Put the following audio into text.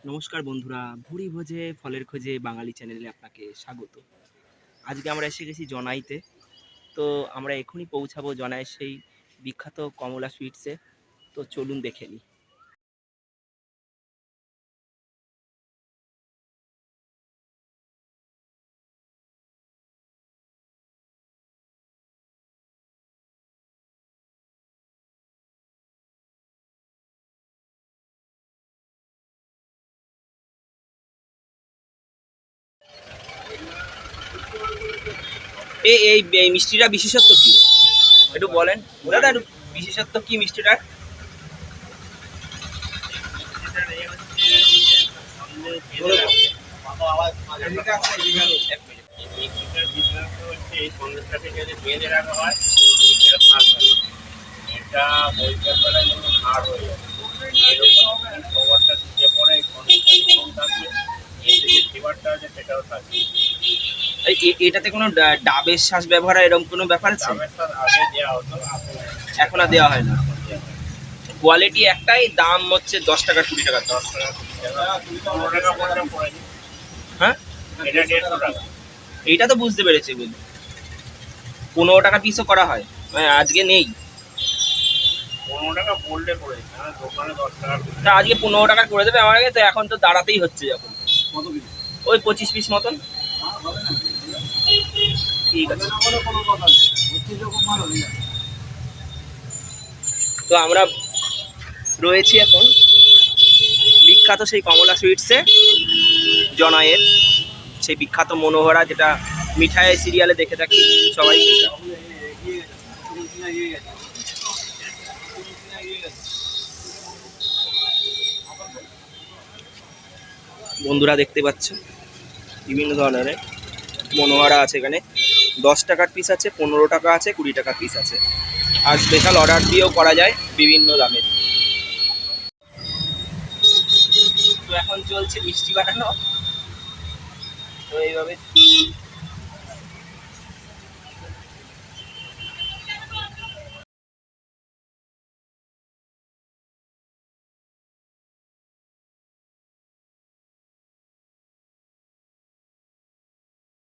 নমস্কার বন্ধুরা, ভুরিভোজে ফলের খোঁজে বাঙালি চ্যানেলে আপনাকে স্বাগত। আজকে আমরা এসে গেছি জনাইতে। তো আমরা এখনই পৌঁছাবো জনাইয়ের সেই বিখ্যাত কমলা সুইটসে। তো চলুন দেখে নিই। এই মিষ্টিটা বিশেষত্ব কি একটু বলেন দাদা, একটু বিশেষত্ব কি মিষ্টিটার? মিষ্টিটার বিশেষত্ব হচ্ছে এই সন্দেশটাকে যদি বেঁধে রাখা হয় এটা ফাঁস হয়। এটা বৈকাল বেলায় যখন হাড় হয়ে যায় এরকম খবরটা দিতে পরে এই সন্দেশটা গরম থাকবে, এতে যে ফ্লেভারটা আছে সেটাও থাকবে। এটাতে কোনো ডাবের শ্বাস ব্যবহার এরকম কোনো ব্যাপার আছে? ডাবের স্বাদ আগে দেওয়া হতো, এখন আর দেওয়া হয় না। কোয়ালিটি একটাই, দাম হচ্ছে 10 টাকা 20 টাকা। 10 টাকা 20 টাকা 15 টাকা পর্যন্ত পড়েছে। হ্যাঁ, এটা 150 টাকা। এইটা তো বুঝতে পেরেছি, 15 টাকা পিসও করা হয়, মানে আজকে নেই। 15 টাকা বললে পড়েছে, দোকানে 10 টাকা। তা আজকে 15 টাকা করে দেবে আমার আগে, তো এখন তো দাঁড়াতেই হচ্ছে যখন। ওই 25 পিস মতন। ঠিক আছে, তো আমরা রয়েছি এখন বিখ্যাত সেই কমলা সুইটসে, জনাইয়ের সেই বিখ্যাত মনোহরা, যেটা মিঠাই সিরিয়ালে দেখে থাকি সবাই। বন্ধুরা দেখতে পাচ্ছ বিভিন্ন ধরনের মনোহরা আছে এখানে। 10 টাকার পিস আছে, 15 টাকা আছে, 20 টাকার পিস আছে। আর স্পেশাল অর্ডার দিয়েও করা যায় বিভিন্ন দামের। তো এখন চলছে মিষ্টি বানানো। তো এইভাবে